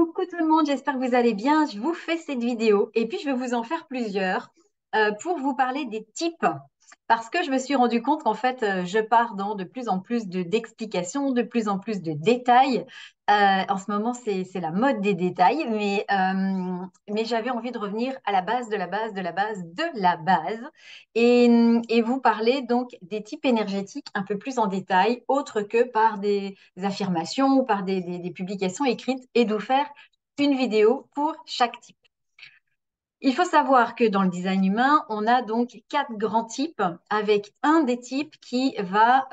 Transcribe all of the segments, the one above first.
Coucou tout le monde, j'espère que vous allez bien. Je vous fais cette vidéo et puis je vais vous en faire plusieurs pour vous parler des types parce que je me suis rendu compte qu'en fait, je pars dans de plus en plus d'explications, de plus en plus de détails. En ce moment, c'est la mode des détails, mais j'avais envie de revenir à la base de la base de la base de la base et vous parler donc des types énergétiques un peu plus en détail, autre que par des affirmations ou par des publications écrites et de vous faire une vidéo pour chaque type. Il faut savoir que dans le design humain, on a donc quatre grands types avec un des types qui va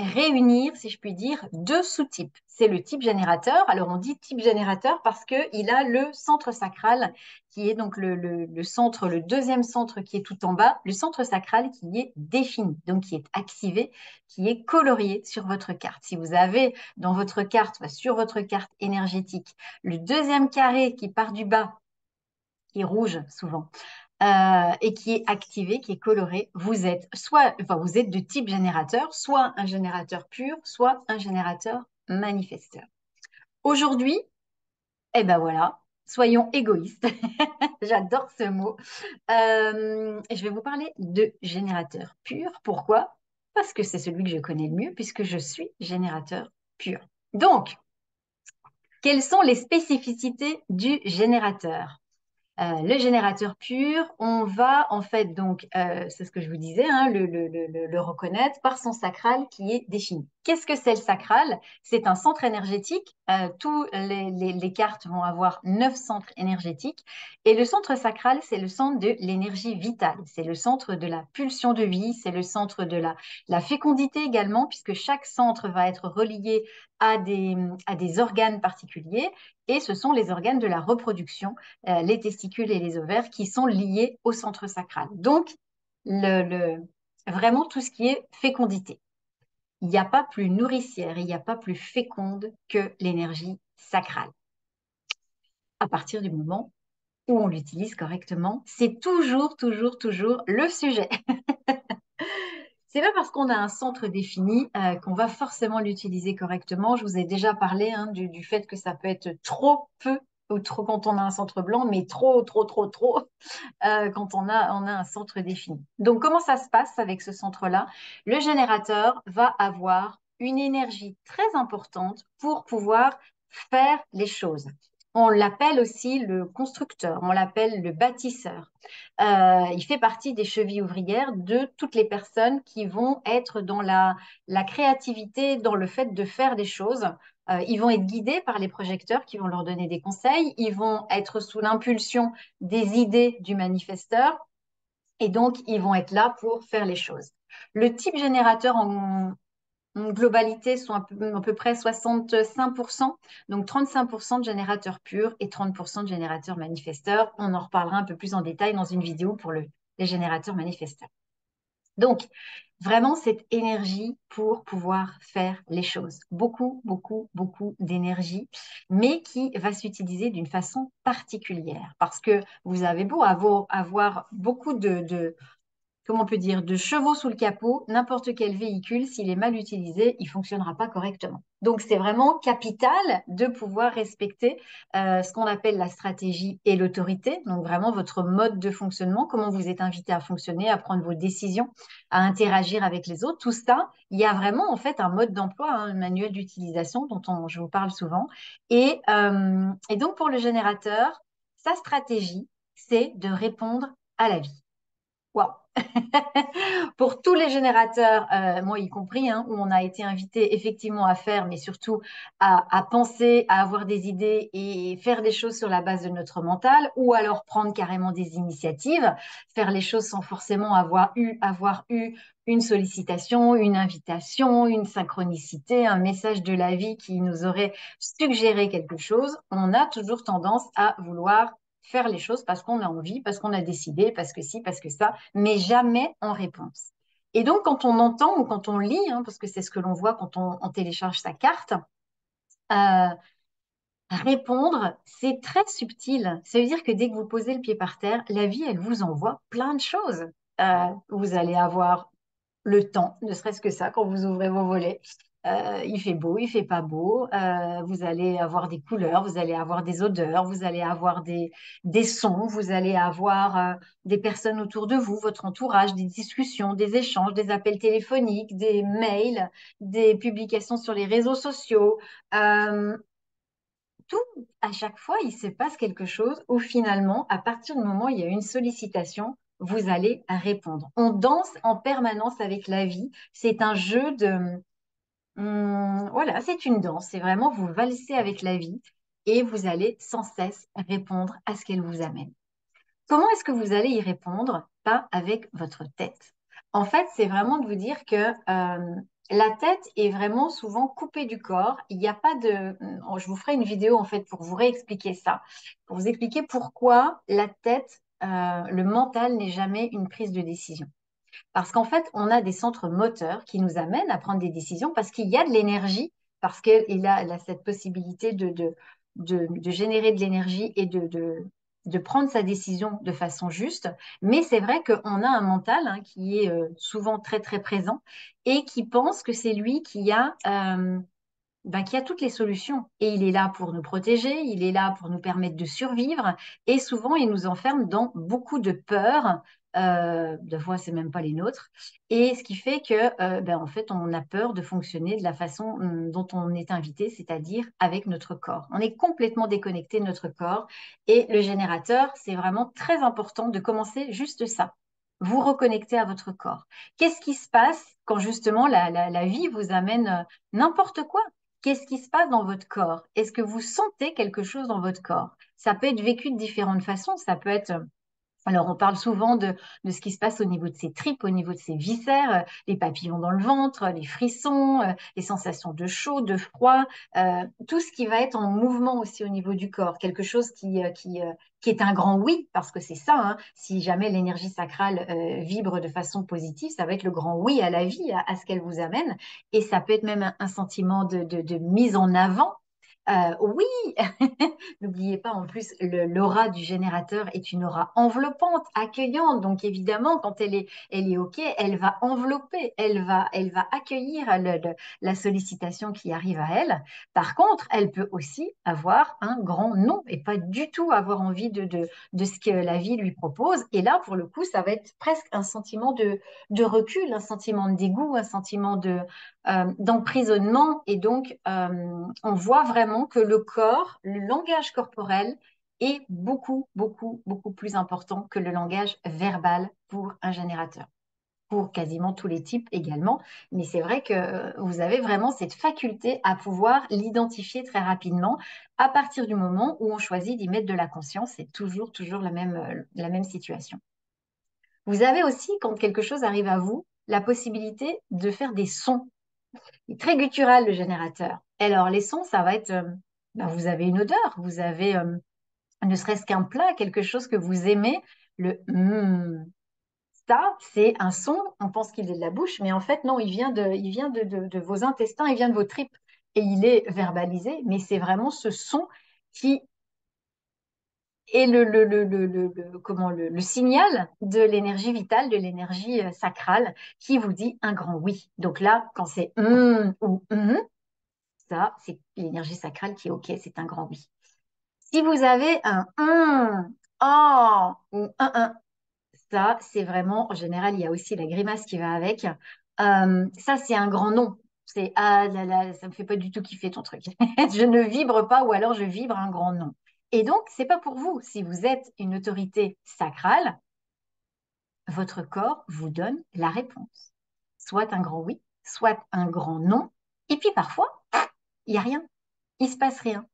réunir, si je puis dire, deux sous-types. C'est le type générateur. Alors on dit type générateur parce qu'il a le centre sacral qui est donc le centre, le deuxième centre qui est tout en bas, le centre sacral qui est défini, donc qui est activé, qui est colorié sur votre carte. Si vous avez dans votre carte, sur votre carte énergétique, le deuxième carré qui part du bas, qui est rouge souvent, et qui est activé, qui est coloré, vous êtes vous êtes de type générateur, soit un générateur pur, soit un générateur manifesteur. Aujourd'hui, eh ben voilà, soyons égoïstes. J'adore ce mot. Je vais vous parler de générateur pur. Pourquoi? Parce que c'est celui que je connais le mieux, puisque je suis générateur pur. Donc, quelles sont les spécificités du générateur? Le générateur pur, on va en fait donc, c'est ce que je vous disais, hein, le reconnaître par son sacral qui est défini. Qu'est-ce que c'est le sacral? C'est un centre énergétique. Tous les cartes vont avoir 9 centres énergétiques. Et le centre sacral, c'est le centre de l'énergie vitale. C'est le centre de la pulsion de vie. C'est le centre de la fécondité également, puisque chaque centre va être relié à des organes particuliers. Et ce sont les organes de la reproduction, les testicules et les ovaires, qui sont liés au centre sacral. Donc, vraiment tout ce qui est fécondité. Il n'y a pas plus nourricière, il n'y a pas plus féconde que l'énergie sacrale. À partir du moment où on l'utilise correctement, c'est toujours, toujours, toujours le sujet. C'est pas parce qu'on a un centre défini qu'on va forcément l'utiliser correctement. Je vous ai déjà parlé du fait que ça peut être trop peu ou trop quand on a un centre blanc, mais trop, trop, trop, trop quand on a un centre défini. Donc, comment ça se passe avec ce centre-là? Le générateur va avoir une énergie très importante pour pouvoir faire les choses. On l'appelle aussi le constructeur, on l'appelle le bâtisseur. Il fait partie des chevilles ouvrières de toutes les personnes qui vont être dans la créativité, dans le fait de faire des choses. Ils vont être guidés par les projecteurs qui vont leur donner des conseils. Ils vont être sous l'impulsion des idées du manifesteur et donc ils vont être là pour faire les choses. Le type générateur en globalité sont à peu près 65%, donc 35% de générateurs purs et 30% de générateurs manifesteurs. On en reparlera un peu plus en détail dans une vidéo pour les générateurs manifesteurs. Donc, vraiment cette énergie pour pouvoir faire les choses. Beaucoup, beaucoup, beaucoup d'énergie, mais qui va s'utiliser d'une façon particulière. Parce que vous avez beau avoir beaucoup comment on peut dire, de chevaux sous le capot, n'importe quel véhicule, s'il est mal utilisé, il ne fonctionnera pas correctement. Donc, c'est vraiment capital de pouvoir respecter ce qu'on appelle la stratégie et l'autorité. Donc, vraiment votre mode de fonctionnement, comment vous êtes invité à fonctionner, à prendre vos décisions, à interagir avec les autres. Tout ça, il y a vraiment en fait un mode d'emploi, un manuel d'utilisation dont je vous parle souvent. Et donc, pour le générateur, sa stratégie, c'est de répondre à la vie. Waouh! Pour tous les générateurs, moi y compris, où on a été invité effectivement à faire, mais surtout à penser, à avoir des idées et faire des choses sur la base de notre mental, ou alors prendre carrément des initiatives, faire les choses sans forcément avoir eu une sollicitation, une invitation, une synchronicité, un message de la vie qui nous aurait suggéré quelque chose. On a toujours tendance à vouloir faire les choses parce qu'on a envie, parce qu'on a décidé, parce que si, parce que ça, mais jamais en réponse. Et donc, quand on entend ou quand on lit, parce que c'est ce que l'on voit quand on télécharge sa carte, euh, répondre, c'est très subtil. Ça veut dire que dès que vous posez le pied par terre, la vie, elle vous envoie plein de choses. Vous allez avoir le temps, ne serait-ce que ça, quand vous ouvrez vos volets. il fait beau, il fait pas beau. Vous allez avoir des couleurs, vous allez avoir des odeurs, vous allez avoir des sons, vous allez avoir des personnes autour de vous, votre entourage, des discussions, des échanges, des appels téléphoniques, des mails, des publications sur les réseaux sociaux. Euh, Tout, à chaque fois, il se passe quelque chose où finalement, à partir du moment où il y a une sollicitation, vous allez répondre. On danse en permanence avec la vie. C'est un jeu de... voilà, c'est une danse. C'est vraiment, vous valsez avec la vie et vous allez sans cesse répondre à ce qu'elle vous amène. Comment est-ce que vous allez y répondre? Pas avec votre tête. En fait, c'est vraiment de vous dire que la tête est vraiment souvent coupée du corps. Il n'y a pas de... Je vous ferai une vidéo en fait pour vous réexpliquer ça, pour vous expliquer pourquoi la tête, le mental n'est jamais une prise de décision. Parce qu'en fait, on a des centres moteurs qui nous amènent à prendre des décisions parce qu'il y a de l'énergie, parce qu'il a cette possibilité de générer de l'énergie et de prendre sa décision de façon juste. Mais c'est vrai qu'on a un mental hein, qui est souvent très, très présent et qui pense que c'est lui qui a toutes les solutions. Et il est là pour nous protéger, il est là pour nous permettre de survivre. Et souvent, il nous enferme dans beaucoup de peurs. Des fois, c'est même pas les nôtres. Et ce qui fait que, en fait, on a peur de fonctionner de la façon dont on est invité, c'est-à-dire avec notre corps. On est complètement déconnecté de notre corps. Et le générateur, c'est vraiment très important de commencer juste ça. Vous reconnecter à votre corps. Qu'est-ce qui se passe quand justement la vie vous amène n'importe quoi? Qu'est-ce qui se passe dans votre corps? Est-ce que vous sentez quelque chose dans votre corps? Ça peut être vécu de différentes façons. Ça peut être alors, on parle souvent de ce qui se passe au niveau de ses tripes, au niveau de ses viscères, les papillons dans le ventre, les frissons, les sensations de chaud, de froid, tout ce qui va être en mouvement aussi au niveau du corps, quelque chose qui est un grand oui, parce que c'est ça, hein, si jamais l'énergie sacrale vibre de façon positive, ça va être le grand oui à la vie, à ce qu'elle vous amène, et ça peut être même un sentiment de mise en avant. Oui, n'oubliez pas en plus, l'aura du générateur est une aura enveloppante, accueillante. Donc évidemment, quand elle est OK, elle va envelopper, elle va accueillir la sollicitation qui arrive à elle. Par contre, elle peut aussi avoir un grand non et pas du tout avoir envie de ce que la vie lui propose. Et là, pour le coup, ça va être presque un sentiment de recul, un sentiment de dégoût, un sentiment d'emprisonnement. Et donc, on voit vraiment que le corps, le langage corporel est beaucoup, beaucoup, beaucoup plus important que le langage verbal pour un générateur, pour quasiment tous les types également. Mais c'est vrai que vous avez vraiment cette faculté à pouvoir l'identifier très rapidement à partir du moment où on choisit d'y mettre de la conscience. C'est toujours, toujours la même situation. Vous avez aussi, quand quelque chose arrive à vous, la possibilité de faire des sons. Il est très guttural, le générateur. Alors, les sons, ça va être, vous avez une odeur, vous avez ne serait-ce qu'un plat, quelque chose que vous aimez, le ça, c'est un son, on pense qu'il est de la bouche, mais en fait, non, il vient de vos intestins, il vient de vos tripes, et il est verbalisé, mais c'est vraiment ce son qui est le signal de l'énergie vitale, de l'énergie sacrale, qui vous dit un grand oui. Donc là, quand c'est ou ça, c'est l'énergie sacrale qui est OK, c'est un grand oui. Si vous avez un oh ou un, ça, c'est vraiment, en général, il y a aussi la grimace qui va avec. Ça, c'est un grand non. C'est ah là là, ça me fait pas du tout kiffer ton truc. Je ne vibre pas ou alors je vibre un grand non. Et donc, c'est pas pour vous. Si vous êtes une autorité sacrale, votre corps vous donne la réponse. Soit un grand oui, soit un grand non. Et puis parfois, il n'y a rien. Il se passe rien.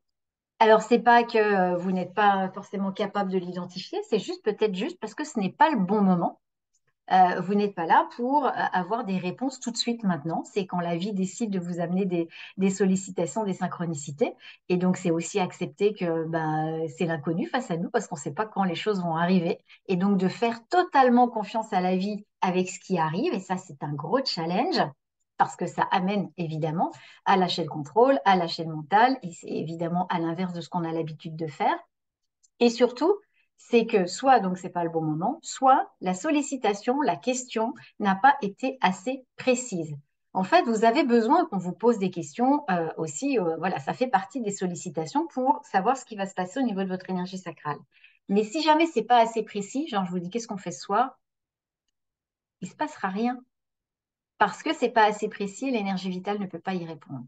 Alors, c'est pas que vous n'êtes pas forcément capable de l'identifier, c'est juste peut-être juste parce que ce n'est pas le bon moment. Vous n'êtes pas là pour avoir des réponses tout de suite maintenant. C'est quand la vie décide de vous amener des sollicitations, des synchronicités. Et donc, c'est aussi accepter que c'est l'inconnu face à nous parce qu'on ne sait pas quand les choses vont arriver. Et donc, de faire totalement confiance à la vie avec ce qui arrive. Et ça, c'est un gros challenge parce que ça amène évidemment à lâcher le contrôle, à lâcher le mental. Et c'est évidemment à l'inverse de ce qu'on a l'habitude de faire. Et surtout, c'est que soit donc c'est pas le bon moment, soit la sollicitation, la question n'a pas été assez précise. En fait, vous avez besoin qu'on vous pose des questions aussi. Voilà, ça fait partie des sollicitations pour savoir ce qui va se passer au niveau de votre énergie sacrale. Mais si jamais c'est pas assez précis, genre je vous dis qu'est-ce qu'on fait ce soir, il se passera rien parce que c'est pas assez précis, l'énergie vitale ne peut pas y répondre.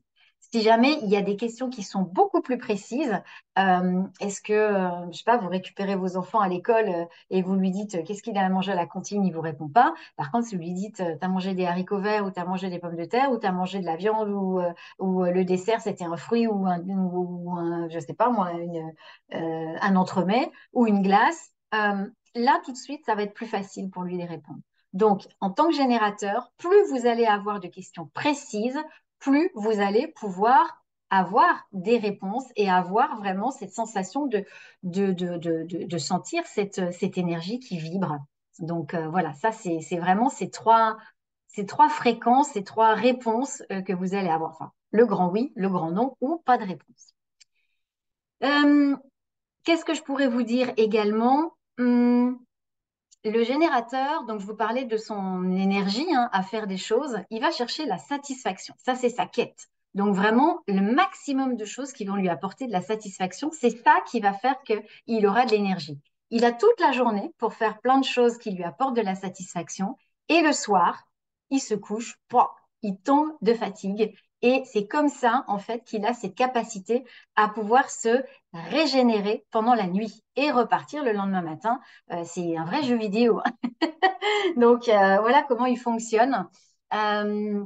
Si jamais il y a des questions qui sont beaucoup plus précises, est-ce que, je sais pas, vous récupérez vos enfants à l'école et vous lui dites qu'est-ce qu'il a à manger à la cantine, il vous répond pas. Par contre, si vous lui dites t'as mangé des haricots verts ou t'as mangé des pommes de terre ou t'as mangé de la viande ou le dessert c'était un fruit je sais pas moi, un entremets ou une glace, là tout de suite ça va être plus facile pour lui de répondre. Donc, en tant que générateur, plus vous allez avoir de questions précises, plus vous allez pouvoir avoir des réponses et avoir vraiment cette sensation de sentir cette énergie qui vibre. Donc, voilà, ça, c'est vraiment ces trois fréquences, ces trois réponses que vous allez avoir. Enfin, le grand oui, le grand non ou pas de réponse. Euh, Qu'est-ce que je pourrais vous dire également? Le générateur, donc je vous parlais de son énergie à faire des choses, il va chercher la satisfaction. Ça, c'est sa quête. Donc vraiment, le maximum de choses qui vont lui apporter de la satisfaction, c'est ça qui va faire qu'il aura de l'énergie. Il a toute la journée pour faire plein de choses qui lui apportent de la satisfaction. Et le soir, il se couche, pouah, il tombe de fatigue. Et c'est comme ça, en fait, qu'il a cette capacité à pouvoir se régénérer pendant la nuit et repartir le lendemain matin c'est un vrai jeu vidéo. Donc, voilà comment il fonctionne. Euh,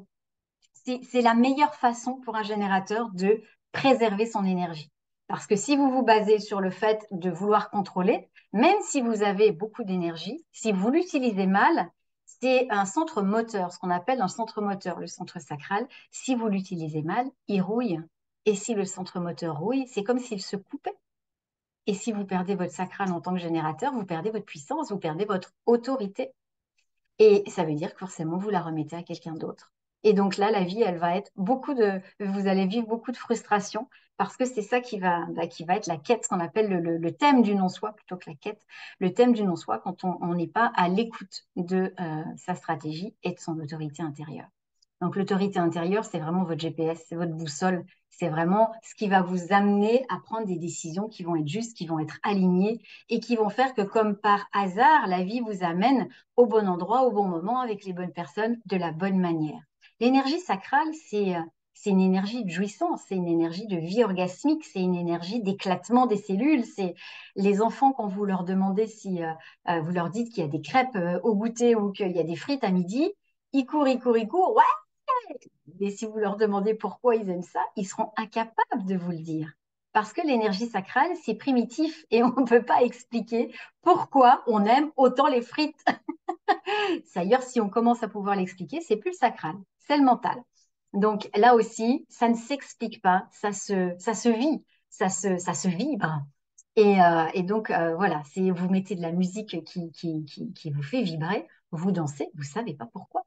c'est la meilleure façon pour un générateur de préserver son énergie. Parce que si vous vous basez sur le fait de vouloir contrôler, même si vous avez beaucoup d'énergie, si vous l'utilisez mal, c'est un centre moteur, ce qu'on appelle un centre moteur, le centre sacral. Si vous l'utilisez mal, il rouille. Et si le centre moteur rouille, c'est comme s'il se coupait. Et si vous perdez votre sacral en tant que générateur, vous perdez votre puissance, vous perdez votre autorité. Et ça veut dire que forcément, vous la remettez à quelqu'un d'autre. Et donc là, la vie, elle va être vous allez vivre beaucoup de frustration parce que c'est ça qui va être la quête, ce qu'on appelle le thème du non-soi plutôt que la quête. Le thème du non-soi quand on n'est pas à l'écoute de sa stratégie et de son autorité intérieure. Donc l'autorité intérieure, c'est vraiment votre GPS, c'est votre boussole, c'est vraiment ce qui va vous amener à prendre des décisions qui vont être justes, qui vont être alignées et qui vont faire que comme par hasard, la vie vous amène au bon endroit, au bon moment, avec les bonnes personnes, de la bonne manière. L'énergie sacrale, c'est une énergie de jouissance, c'est une énergie de vie orgasmique, c'est une énergie d'éclatement des cellules. C'est les enfants, quand vous leur demandez si vous leur dites qu'il y a des crêpes au goûter ou qu'il y a des frites à midi, ils courent, ouais, mais si vous leur demandez pourquoi ils aiment ça, ils seront incapables de vous le dire. Parce que l'énergie sacrale, c'est primitif et on ne peut pas expliquer pourquoi on aime autant les frites. D'ailleurs, si on commence à pouvoir l'expliquer, c'est plus le sacral, c'est le mental. Donc là aussi, ça ne s'explique pas, ça se vit, ça se vibre. Et donc, voilà, vous mettez de la musique qui vous fait vibrer, vous dansez, vous ne savez pas pourquoi.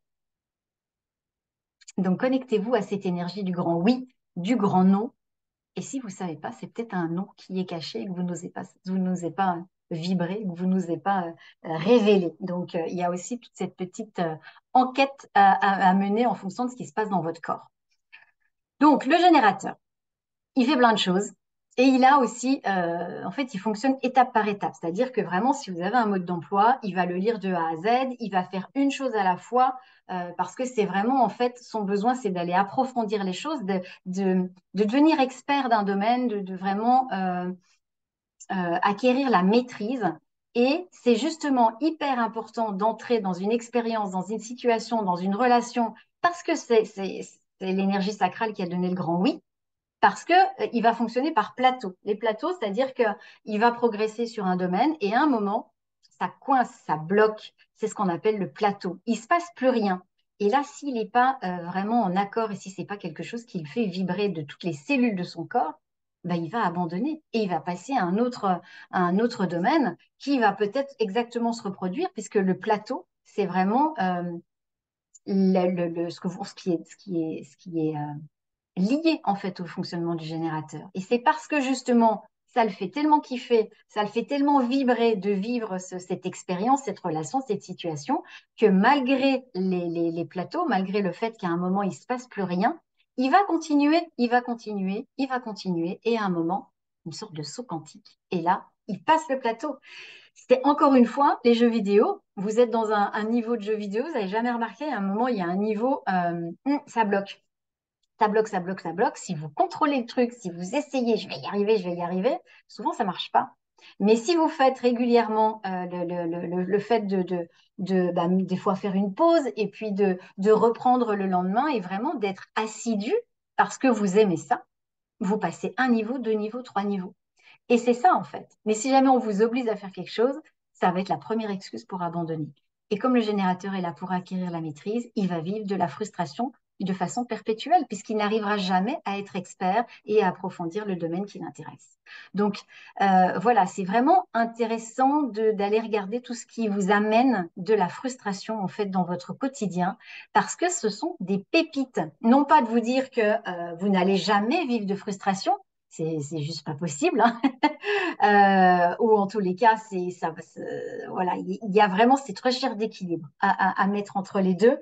Donc, connectez-vous à cette énergie du grand oui, du grand non. Et si vous ne savez pas, c'est peut-être un non qui est caché et que vous n'osez pas vibrer, que vous n'osez pas révéler. Donc, il y a aussi toute cette petite enquête à mener en fonction de ce qui se passe dans votre corps. Donc, le générateur, il fait plein de choses. Et il a aussi, en fait, il fonctionne étape par étape. C'est-à-dire que vraiment, si vous avez un mode d'emploi, il va le lire de A à Z, il va faire une chose à la fois, parce que c'est vraiment, en fait, son besoin, c'est d'aller approfondir les choses, de devenir expert d'un domaine, de vraiment acquérir la maîtrise. Et c'est justement hyper important d'entrer dans une expérience, dans une situation, dans une relation, parce que c'est l'énergie sacrale qui a donné le grand oui parce que il va fonctionner par plateau. Les plateaux, c'est-à-dire qu'il va progresser sur un domaine et à un moment, ça coince, ça bloque. C'est ce qu'on appelle le plateau. Il se passe plus rien. Et là, s'il n'est pas vraiment en accord et si c'est pas quelque chose qui le fait vibrer de toutes les cellules de son corps, ben, il va abandonner et il va passer à un autre domaine qui va peut-être exactement se reproduire puisque le plateau, c'est vraiment ce qui est lié en fait au fonctionnement du générateur. Et c'est parce que justement, ça le fait tellement kiffer, ça le fait tellement vibrer de vivre cette expérience, cette relation, cette situation, que malgré les plateaux, malgré le fait qu'à un moment, il ne se passe plus rien, il va continuer, il va continuer, il va continuer, et à un moment, une sorte de saut quantique. Et là, il passe le plateau. C'était encore une fois les jeux vidéo. Vous êtes dans un niveau de jeu vidéo, vous n'avez jamais remarqué, à un moment, il y a un niveau, ça bloque. Ça bloque, ça bloque, ça bloque. Si vous contrôlez le truc, si vous essayez, je vais y arriver, souvent ça marche pas. Mais si vous faites régulièrement le fait des fois faire une pause et puis de reprendre le lendemain et vraiment d'être assidu parce que vous aimez ça, vous passez un niveau, deux niveaux, trois niveaux. Et c'est ça, en fait. Mais si jamais on vous oblige à faire quelque chose, ça va être la première excuse pour abandonner. Et comme le générateur est là pour acquérir la maîtrise, il va vivre de la frustration de façon perpétuelle, puisqu'il n'arrivera jamais à être expert et à approfondir le domaine qui l'intéresse. Donc, voilà, c'est vraiment intéressant d'aller regarder tout ce qui vous amène de la frustration, en fait, dans votre quotidien, parce que ce sont des pépites. Non pas de vous dire que vous n'allez jamais vivre de frustration, c'est juste pas possible, hein. Ou en tous les cas, c'est ça, voilà, il y a vraiment cette recherche d'équilibre à mettre entre les deux,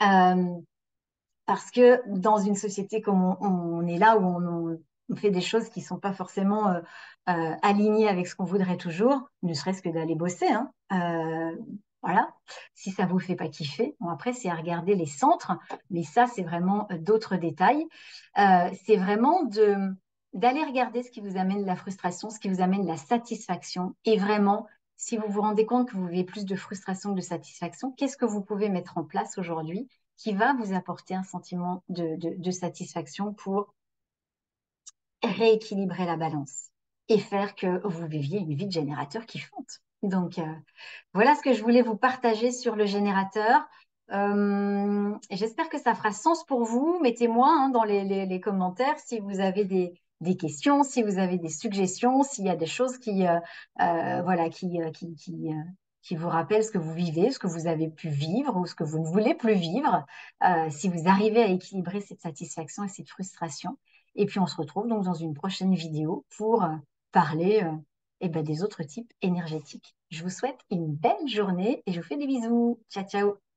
euh, parce que dans une société comme on est là où on fait des choses qui sont pas forcément alignées avec ce qu'on voudrait toujours, ne serait-ce que d'aller bosser, hein. Voilà, si ça vous fait pas kiffer, bon après c'est à regarder les centres, mais ça c'est vraiment d'autres détails. C'est vraiment d'aller regarder ce qui vous amène la frustration, ce qui vous amène la satisfaction. Et vraiment, si vous vous rendez compte que vous vivez plus de frustration que de satisfaction, qu'est-ce que vous pouvez mettre en place aujourd'hui qui va vous apporter un sentiment de satisfaction pour rééquilibrer la balance et faire que vous viviez une vie de générateur kiffante. Donc, voilà ce que je voulais vous partager sur le générateur. J'espère que ça fera sens pour vous. Mettez-moi hein, dans les commentaires si vous avez des questions, si vous avez des suggestions, s'il y a des choses voilà, qui vous rappellent ce que vous vivez, ce que vous avez pu vivre ou ce que vous ne voulez plus vivre, si vous arrivez à équilibrer cette satisfaction et cette frustration. Et puis, on se retrouve donc dans une prochaine vidéo pour parler eh ben, des autres types énergétiques. Je vous souhaite une belle journée et je vous fais des bisous. Ciao, ciao.